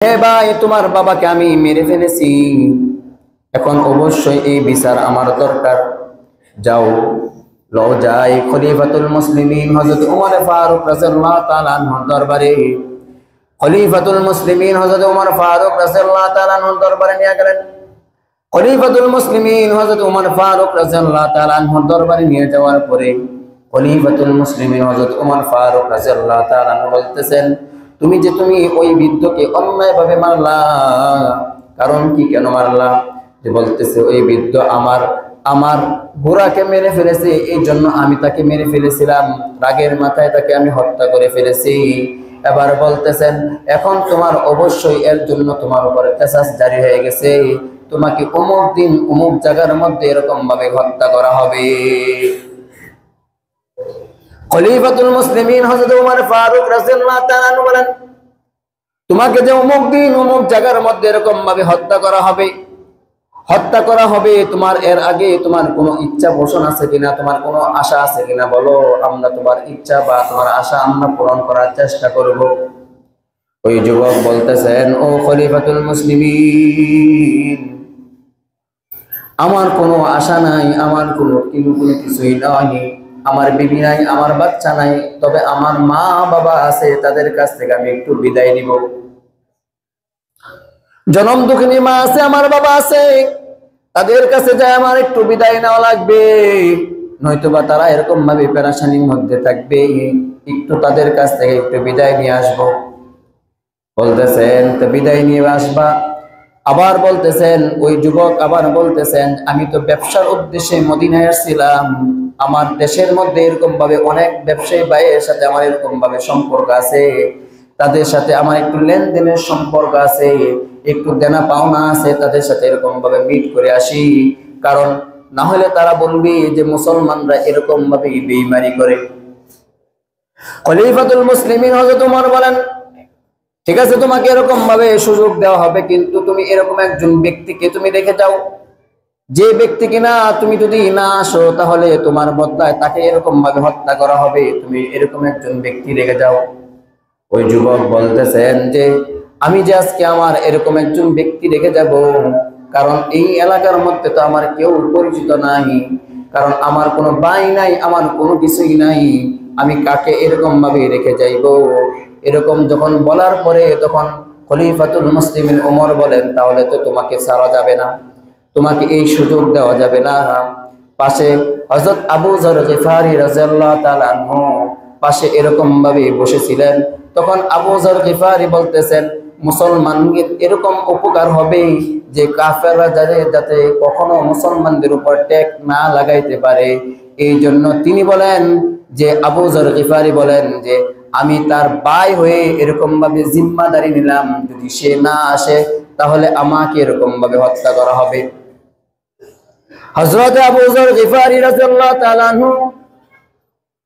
হে ভাই, তোমার বাবাকে আমি মেরে ফেলেছি, এখন অবশ্যই এই বিচার আমার দরকার। যাও, লও যাই খলিফাতুল মুসলিমিন হযরত ওমর ফারুক রাদিয়াল্লাহু তাআলা আনহুর দরবারে। খলিফাতুল মুসলিমিন হযরত ওমর ফারুক রাদিয়াল্লাহু তাআলা আনহুর দরবারে নিয়ে গেলেন। খলিফাতুল মুসলিমিন হযরত ওমর ফারুক রাদিয়াল্লাহু তাআলা আনহুর দরবারে নিয়ে যাওয়ার পরে খলিফাতুল মুসলিমিন হযরত ওমর ফারুক রাদিয়াল্লাহু তাআলা আনহু বলতেছেন, তুমি ওই বৃদ্ধকে অন্যায়ভাবে মারলা, কারণ কি, কেন মারলা? যে বলতেছে ওই বৃদ্ধ আমার আমার ঘোড়াকে মেরে ফেলেছে, এই জন্য আমি তাকে মেরে ফেলেছিলাম, রাগের মাথায় তাকে আমি হত্যা করে ফেলেছি। এবার বলতেছেন এখন তোমার অবশ্যই এর জন্য তোমার উপরে কিসাস জারি হয়ে গেছে, তোমাকে অমুক দিন অমুক জায়গার মধ্যে এরকম ভাবে হত্যা করা হবে। খলিফাতুল মুসলিমিন হযরত ওমর ফারুক রাদিয়াল্লাহু তাআলা আনহু বলেন, তোমাকে যে অমুক দিন অমুক জায়গার মধ্যে এরকম ভাবে হত্যা করা হবে, তোমার এর আগে তোমার কোনো ইচ্ছা পোষণ আছে কিনা, তোমার কোনো আশা আছে কিনা বলো, আমরা তোমার ইচ্ছা বা তোমার আশা আমরা পূরণ করার চেষ্টা করব। ওই যুবক বলতেছেন, ও খলিফাতুল মুসলিমিন, আমার কোনো আশা নাই, আমার কোনো কিছুই নাই, আমার বিবি নাই, আমার বাচ্চা নাই, তবে আমার মা বাবা আছে, তাদের কাছ থেকে আমি একটু বিদায় নিব। জনম দুঃখিনী মা আছে, আমার বাবা আছে, তাদের কাছে যাই আমার একটু বিদায় নেওয়া লাগবে, নয়তোবা তারা এরকম ভাবে পেরেশানির মধ্যে থাকবে, একটু তাদের কাছ থেকে একটু বিদায় নিয়ে আসবো। বলতেছেন তো বিদায় নিয়ে আসবা। আবার বলতেছেন, ওই যুবক আবার বলতেছেন, আমি তো ব্যবসার উদ্দেশ্যে মদিনায় আসছিলাম, আমার দেশের মধ্যে এরকম ভাবে অনেক ব্যবসায়ী ভাইয়ের সাথে আমার এরকম ভাবে সম্পর্ক আছে, তাদের সাথে আমার একটু লেনদেনের সম্পর্ক আছে, একটু দেনা পাওনা আছে, তাদের সাথে এরকম ভাবে মিট করে আসি, কারণ না হলে তারা বলবে যে মুসলমানরা এরকম ভাবে বেঈমানি করে। খলিফাতুল মুসলিমিন হযরত ওমর বলেন, ঠিক আছে, তোমাকে এরকম ভাবে সুযোগ দেওয়া হবে, কিন্তু তুমি এরকম একজন ব্যক্তিকে তুমি রেখে যাও, যে ব্যক্তি কিনা তুমি যদি না আসো তাহলে তোমার বদলায় তাকে এরকম ভাবে হত্যা করা হবে, তুমি এরকম একজন ব্যক্তি রেখে যাও। ওই যুবক বলতেছেন যে আমি যে আজকে আমার এরকম একজন ব্যক্তি রেখে যাব, কারণ এই এলাকার মধ্যে তো আমার কেউ পরিচিত নাই, কারণ আমার কোনো ভাই নাই, আমার কোনো কিছুই নাই, আমি কাকে এরকম ভাবে রেখে যাইব? এরকম যখন বলার পরে তখন খলিফাতুল মুসলিমিন ওমর বলেন, তাহলে তো তোমাকে ছাড়া যাবে না, তোমাকে এই সুযোগ দেওয়া যাবে না। পাশে হযরত আবু যর গিফারী রাদিয়াল্লাহু তাআলা আনহু পাশে এরকম ভাবে বসেছিলেন। তখন আবু যর গিফারী বলতেছেন, মুসলমানদের এরকম উপকার হবে যে কাফেররা যাতে কখনো মুসলমানদের উপর ট্যাগ না লাগাইতে পারে, এই জন্য তিনি বলেন যে আবু যর গিফারী বলেন যে আমি তার ভাই হয়ে এরকম ভাবে জিম্মাদারি নিলাম, যদি সে না আসে তাহলে আমাকে এরকম ভাবে হত্যা করা হবে। হযরত আবু যর গিফারী রাদিয়াল্লাহু তাআলা আনহু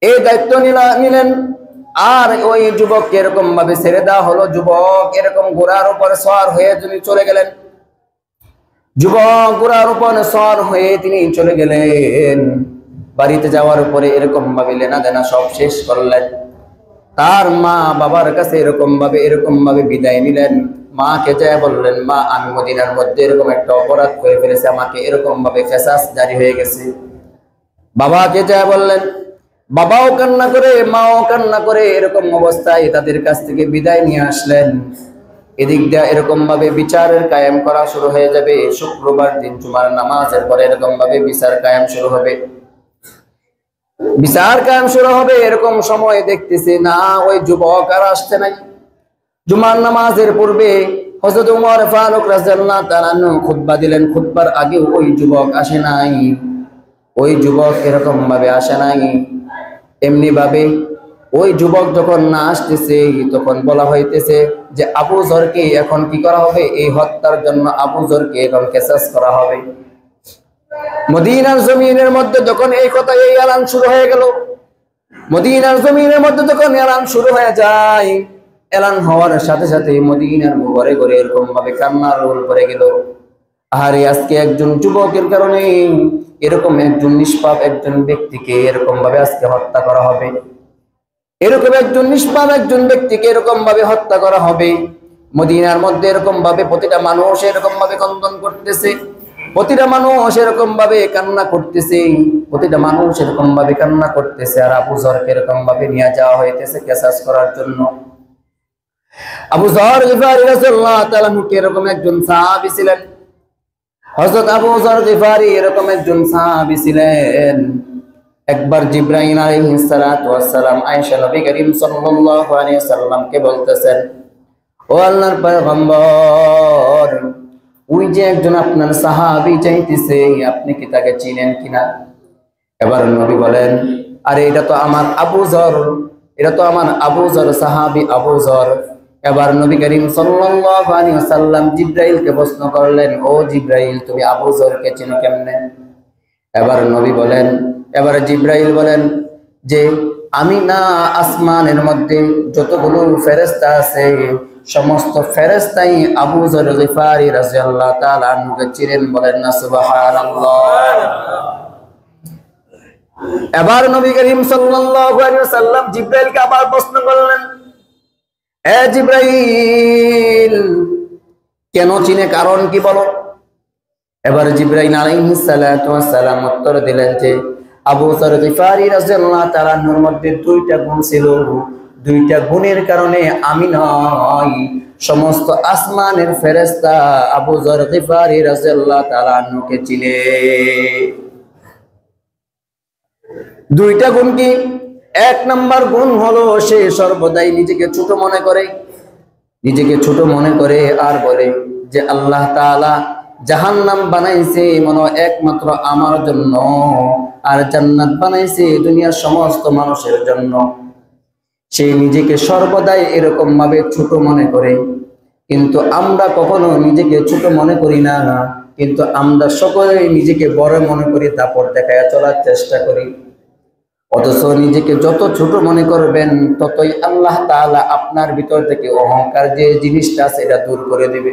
এই দায়িত্ব নিলেন, আর ওই যুবককে এরকম ভাবে ছেড়ে দেওয়া হলো। যুবক এরকম ঘোড়ার উপর সওয়ার হয়ে তিনি চলে গেলেন। যুবক ঘোড়ার উপর সওয়ার হয়ে তিনি চলে গেলেন। বাড়িতে যাওয়ার পরে এরকম ভাবে লেনা দেনা সব শেষ করলেন। তার মা বাবার কাছে এরকম ভাবে বিদায় নিলেন। মাকে যায় বললেন, মা, আমি মদিনার মধ্যে এরকম একটা অপরাধ করে ফেলেছি, আমাকে এরকম ভাবে কিসাস জারি হয়ে গেছে। বাবাকে যায় বললেন, বাবাও কান্না করে, মাও কান্না করে, এরকম অবস্থায় তাদের কাছ থেকে বিদায় নিয়ে আসলেন। এদিক দিয়ে এরকম ভাবে বিচারের কায়েম করা শুরু হয়ে যাবে। শুক্রবার দিন জুমার নামাজের পরে এরকম ভাবে বিচার কায়েম শুরু হবে। এরকম সময় দেখতেছে না ওই যুবক আর আসছে নাই। জুমার নামাজের পূর্বে হযরত ওমর ফারুক রাদিয়াল্লাহু তাআলা খুতবা দিলেন, খুতবার আগে ওই যুবক আসে নাই। ওই যুবক এরকম ভাবে আসে নাই। এমনি ভাবে ওই যুবক যখন না আসতেছে তখন বলা হইতেছে যে আবু যরকে এখন কি করা হবে? এই হত্যার জন্য আবু যরকে এখন কিসাস করা হবে। মদিনার জমিনের মধ্যে যখন এই কথা, এই এলান শুরু হয়ে গেল, মদিনার জমিনের মধ্যে যখন এলান শুরু হয়ে যায়, এলান হওয়ার সাথে সাথে মদিনার ঘরে ঘরে এরকম ভাবে কান্নার রোল পড়ে গেল। আরে আজকে একজন যুবকের কারণে এরকম একজন নিষ্পাপ একজন ব্যক্তিকে এরকম ভাবে আজকে হত্যা করা হবে, এরকম একজন নিষ্পাপ একজন ব্যক্তিকে এরকম ভাবে হত্যা করা হবে। মদিনার মধ্যে এরকম ভাবে প্রতিটা মানুষ এরকম ভাবে ক্রন্দন করতেছে, প্রতিটা মানুষ এরকম ভাবে কান্না করতেছে, প্রতিটা মানুষ এরকম ভাবে কান্না করতেছে। আর আবু যরকে এরকম ভাবে নিয়ে যাওয়া হইতেছে কিসাস করার জন্য। আবু যর গিফারী রাদিয়াল্লাহু তাআলা কে এরকম একজন সাহাবী ছিলেন। হযরত আবু যর গিফারী এরকম একজন সাহাবী ছিলেন। একবার জিবরাইল আলাইহিস সালাতু ওয়াস সালাম আয়েশা নবী করিম সাল্লাল্লাহু আলাইহি সাল্লামকে বলতেছেন, ও আল্লাহর পয়গম্বর, ওই যে একজন আপনার সাহাবী চাইতেছে, আপনি কি তাকে চিনেন কিনা? এবার নবী বলেন, আরে এটা তো আমার আবু যর, এটা তো আমার আবু যর, সাহাবী আবু যর। এবার নবী করিম সাল্লাল্লাহু আলাইহি ওয়াসাল্লাম জিবরাইলকে প্রশ্ন করলেন, ও জিবরাইল, তুমি আবু যরকে চিনো কেমনে? এবার নবী বলেন, এবার জিবরাইল বলেন যে আমি না আসমানের মধ্যে যতগুলো ফেরেশতা আছে সমস্ত ফেরেশতাই আবু যর গিফারী রাদিয়াল্লাহু তাআলা আনহুকে চিনেন। বলেন না সুবহানাল্লাহ। এবার নবী করিম সাল্লাল্লাহু আলাইহি ওয়াসাল্লাম জিবরাইলকে আবার প্রশ্ন করলেন, এ জিবরাইল, কেন চিনে, কারণ কি বলো? এবার জিবরাইল আলাইহিস সালাতু ওয়াস সালাম উত্তর দিলেন যে আবু যর গিফারী রাদিয়াল্লাহু তাআলা আনহুর মধ্যে দুইটা গুণ ছিল, দুইটা গুণের কারণে আমি নয় সমস্ত আসমানের ফেরেশতা আবু যর গিফারী রাদিয়াল্লাহু তাআলা আনহুকে চিনে। দুইটা গুণ কি? এক নাম্বার গুণ হলো সে সর্বদাই নিজেকে ছোট মনে করে, নিজেকে ছোট মনে করে আর বলে যে আল্লাহ তাআলা জাহান্নাম বানাইছে মনে একমাত্র আমার জন্য, আর জান্নাত বানাইছে দুনিয়ার সমস্ত মানুষের জন্য। সে নিজেকে সর্বদাই এরকম ভাবে ছোট মনে করে। কিন্তু আমরা কখনো নিজেকে ছোট মনে করি না, কিন্তু আমরা সকলেই নিজেকে বড় মনে করি, দাপট দেখায় চলার চেষ্টা করি। অথচ নিজেকে যত ছোট মনে করবেন ততই আল্লাহ তাআলা আপনার ভিতর থেকে অহংকার যে জিনিসটা আছে এটা দূর করে দিবে।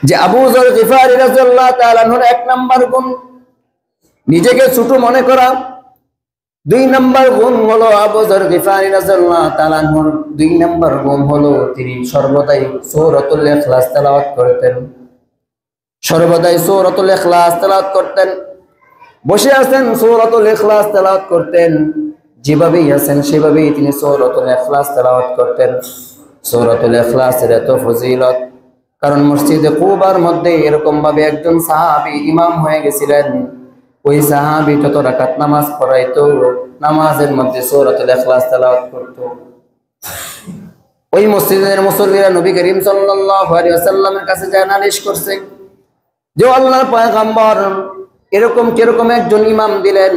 যে আবু যর গিফারী রাদিয়াল্লাহু তাআলা আনহুর এক নাম্বার গুণ নিজেকে ছোট মনে করা। দুই নাম্বার গুণ হলো আবু যর গিফারী রাদিয়াল্লাহু তাআলা আনহুর দুই নাম্বার গুণ হলো তিনি সর্বদাই সূরাতুল ইখলাস তেলাওয়াত করতেন, সর্বদাই সূরাতুল ইখলাস তেলাওয়াত করতেন। বসে আছেন সূরাতুল ইখলাস তেলাওয়াত করতেন, যেভাবেই আছেন সেভাবেই তিনি সূরাতুল ইখলাস তেলাওয়াত করতেন। সূরাতুল ইখলাসের এত ফজিলত, কারণ মসজিদে কুবার মধ্যে এরকম ভাবে একজন সাহাবী ইমাম হয়ে গেছিলেন। ওই সাহাবী যত রাকাত নামাজ পড়াইতো, নামাজের মধ্যে সূরাতুল ইখলাস তেলাওয়াত করত। ওই মসজিদের মুসল্লিরা নবী করিম সাল্লাল্লাহু আলাইহি ওয়াসাল্লামের কাছে যায় নালিশ করছে যে আল্লাহর পয়গম্বর এরকম কিরকম একজন ইমাম দিলেন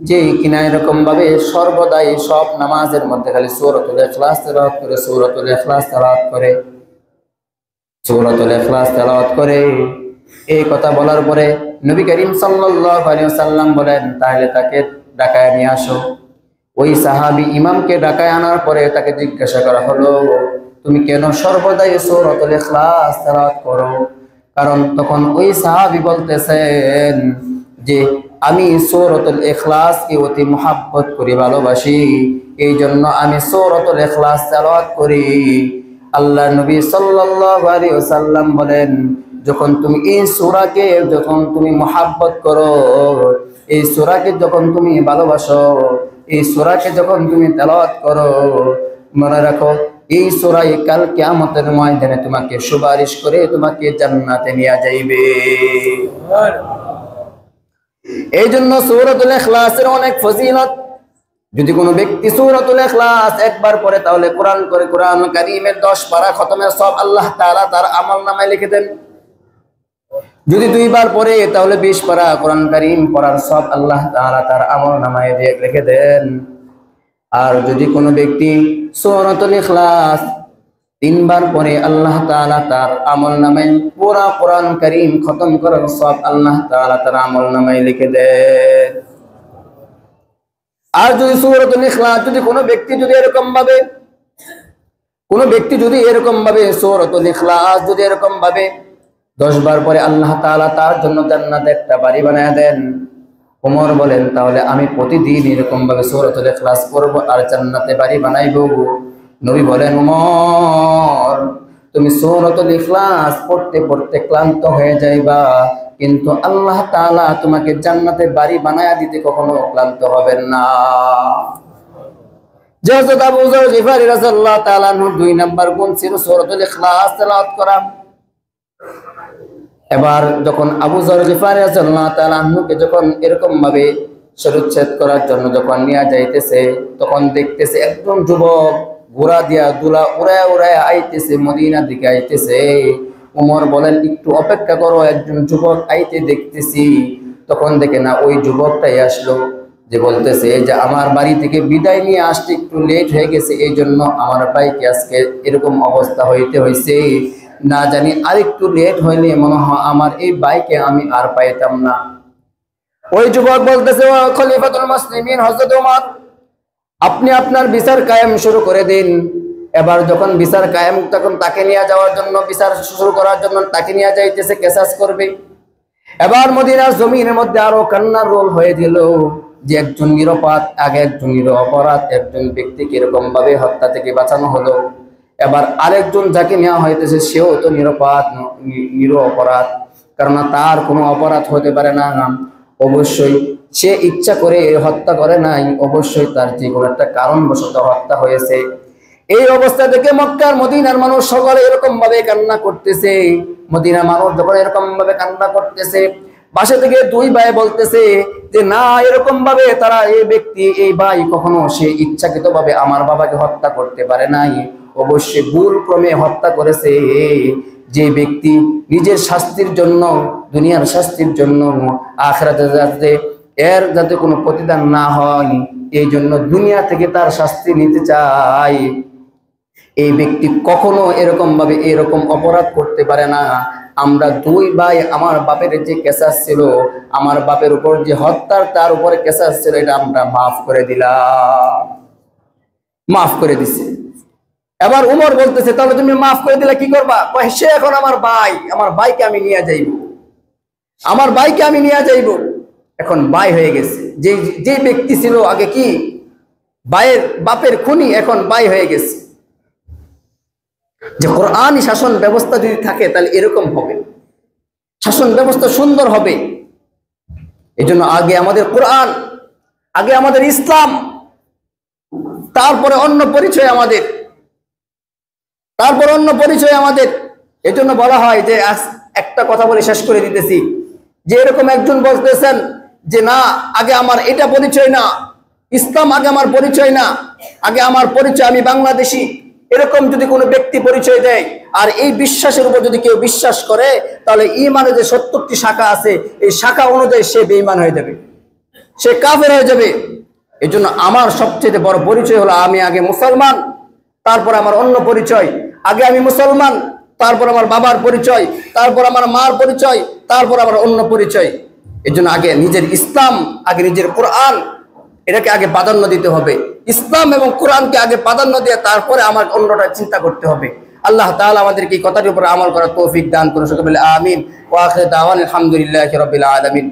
যে কিনা এরকম ভাবে সর্বদাই সব নামাজের মধ্যে খালি সূরাতুল ইখলাস তেলাওয়াত করে, সূরাতুল ইখলাস তেলাওয়াত করে, সূরাতুল ইখলাস তেলাওয়াত করে। এই কথা বলার পরে নবী করিম সাল্লাল্লাহু আলাইহি ওয়াসাল্লাম বলেন, তাহলে তাকে ডাকায় নিয়ে আসো। ওই সাহাবী ইমামকে ডাকায় আনার পরে তাকে জিজ্ঞাসা করা হলো, তুমি কেন সর্বদাই সূরাতুল ইখলাস তেলাওয়াত করো? কারণ তখন ওই সাহাবী বলতেছেন যে আমি সূরাতুল ইখলাসকে অতি মুহাব্বত করি, ভালোবাসি, এই জন্য আমি সূরাতুল ইখলাস তেলাওয়াত করি। আল্লাহ নবী সাল্লাল্লাহু আলাইহি ওয়াসাল্লাম বলেন, যখন তুমি এই সূরাকে যখন তুমি মুহাব্বত করো, এই সূরাকে যখন তুমি ভালোবাসো, এই সূরাকে যখন তুমি তেলাওয়াত করো, মনে রাখো এই সূরাই কাল কিয়ামতের ময়দানে তোমাকে সুপারিশ করে তোমাকে জান্নাতে নিয়ে যাইবে। এই জন্য সূরাতুল ইখলাসের অনেক ফজিলত। যদি কোনো ব্যক্তি সূরাতুল ইখলাস একবার পড়ে তাহলে কোরআন কারীমের 10 পারা খতমের সব আল্লাহ তাআলা তার আমলনামায় লিখে দেন। যদি দুইবার পড়ে তাহলে 20 পারা কোরআন কারীম পড়ার সব আল্লাহ তাআলা তার আমলনামায় লিখে দেন। আর যদি কোনো ব্যক্তি সূরাতুল ইখলাস 3 বার পড়ে আল্লাহ তাআলা তার আমলনামায় পুরা কোরআন কারীম খতম করার সব আল্লাহ তাআলা তার আমলনামায় লিখে দেন। আর যদি সূরাতুল ইখলাস যদি কোনো ব্যক্তি যদি এরকম ভাবে সূরাতুল ইখলাস যদি এরকম ভাবে 10 বার পরে আল্লাহ তাআলা তার জন্য জান্নাতে একটা বাড়ি বানায় দেন। ওমর বলেন, তাহলে আমি প্রতিদিন এরকম ভাবে সূরাতুল ইখলাস পড়ব আর জান্নাতে বাড়ি বানাইব। নবী বলেন, ওমর তুমি সূরাতুল ইখলাস পড়তে পড়তে ক্লান্ত হয়ে যাইবা, কিন্তু আল্লাহ তাআলা তোমাকে জান্নাতে বাড়ি বানায়া দিতে কখনো ক্লান্ত হবেন না। হযরত আবু যর গিফারী রাদিয়াল্লাহু তাআলা আনহু 2 নাম্বার গুণ ছিল সূরাতুল ইখলাস তেলাওয়াত করা। এবার যখন আবু যর গিফারী রাদিয়াল্লাহু তাআলা আনহুকে যখন এরকম ভাবে শিরচ্ছেদ করার জন্য যখন নিয়ে যাইতেছে, তখন দেখতেছে একজন যুবক ঘোড়া দিয়া দুলা উড়ায় উড়ায় আইতেছে, মদিনার দিকে আইতেছে। উমর বলেন, একটু অপেক্ষা করো, একজন যুবক আইতে দেখতেছি। তখন দেখে না ওই যুবকটাই আসলো, যে বলতেছে যে আমার বাড়ি থেকে বিদায় নিয়ে আসতে একটু লেট হয়ে গেছে, এই জন্য আমার ভাইকে আজকে এরকম অবস্থা হইতে হয়েছে। না জানি আরেকটু লেট হইলে মনে হয় আমার এই ভাইকে আমি আর পাইতাম না। ওই যুবক বলতেছে, ও খলিফাতুল মুসলিমিন হযরত ওমর, আপনি আপনার বিচার কায়েম শুরু করে দিন। এবার যখন বিচার কায়েম, তখন তাকে নিয়ে যাওয়ার জন্য, বিচার শুরু করার জন্য তাকে নিয়ে যাইতেছে, কেসাস করবে। এবার মদিনার জমিনের মধ্যে আরো কান্নার রোল হয়ে দিল, যে একজন নিরপরাধ, আগে একজন নিরপরাধ একজন ব্যক্তিকে এরকম ভাবে হত্যা থেকে বাঁচানো হলো। এবার আরেকজন যাকে নেওয়া হইতেছে সেও তো নিরপরাধ, কারণ তার কোনো অপরাধ হতে পারে না। অবশ্যই সে ইচ্ছা করে হত্যা করে নাই, অবশ্যই তার যে কোনো একটা কারণবশত হত্যা হয়েছে। এই অবস্থা থেকে মক্কার মদিনার মানুষ সকলে এরকম ভাবে কান্না করতেছে। মদিনার মানুষ যখন এরকম ভাবে কান্না করতেছে, পাশে থেকে 2 ভাই বলতেছে যে না, এরকম ভাবে তারা এই ব্যক্তি, এই ভাই কখনো সে ইচ্ছাকৃত ভাবে আমার বাবাকে হত্যা করতে পারে নাই, অবশ্যই ভুল ক্রমে হত্যা করেছে। যে ব্যক্তি নিজের শাস্তির জন্য, দুনিয়ার শাস্তির জন্য আখিরাতে যাতে কোনো প্রতিদান না হয়, এই জন্য দুনিয়া থেকে তার শাস্তি নিতে চায়, এই ব্যক্তি কখনো এরকম ভাবে এরকম অপরাধ করতে পারে না। আমরা 2 ভাই, আমার বাপের যে কেসাস ছিল, আমার বাপের উপর যে হত্যার তার উপরে কেসাস ছিল, এটা আমরা মাফ করে দিলাম, মাফ করে দিছে। এবার উমর বলতেছে, তাহলে তুমি মাফ করে দিলে কি করবা? সে এখন আমার ভাই, আমার ভাইকে আমি নিয়ে যাইব, আমার ভাইকে আমি নিয়ে যাইব। এখন ভাই হয়ে গেছে। যে ব্যক্তি ছিল আগে কি ভাইয়ের বাপের খুনি, এখন ভাই হয়ে গেছে। যে কোরআনি শাসন ব্যবস্থা যদি থাকে তাহলে এরকম হবে, শাসন ব্যবস্থা সুন্দর হবে। এই জন্য আগে আমাদের কোরআন, আগে আমাদের ইসলাম, তারপরে অন্য পরিচয় আমাদের, তারপর অন্য পরিচয় আমাদের। এই জন্য বলা হয় যে, একটা কথা বলে শেষ করে দিতেছি, যে এরকম একজন বলতেছেন যে না, আগে আমার এটা পরিচয় না, ইসলাম আগে আমার পরিচয় না, আগে আমার পরিচয় আমি বাংলাদেশি, এরকম যদি কোনো ব্যক্তি পরিচয় দেয় আর এই বিশ্বাসের উপর যদি কেউ বিশ্বাস করে, তাহলে ঈমানের যে 70টি শাখা আছে, এই শাখা অনুযায়ী সে বেঈমান হয়ে যাবে, সে কাফের হয়ে যাবে। এই জন্য আমার সবচেয়ে বড় পরিচয় হলো আমি আগে মুসলমান, তারপর আমার অন্য পরিচয়। আগে আমি মুসলমান, তারপর আমার বাবার পরিচয়, তারপর আমার মার পরিচয়, তারপর আমার অন্য পরিচয়। এই জন্য আগে নিজের ইসলাম, আগে নিজের কোরআন, এটাকে আগে প্রাধান্য দিতে হবে। ইসলাম এবং কোরআনকে আগে প্রাধান্য দিয়ে তারপরে আমার অন্যটা চিন্তা করতে হবে। আল্লাহ তাআলা আমাদেরকে এই কথাটির উপর আমল করার তৌফিক দান করুন। সকলে বলে আমিন। ওয়া আখিরু দাওয়ানা আলহামদুলিল্লাহি রাব্বিল আলামিন।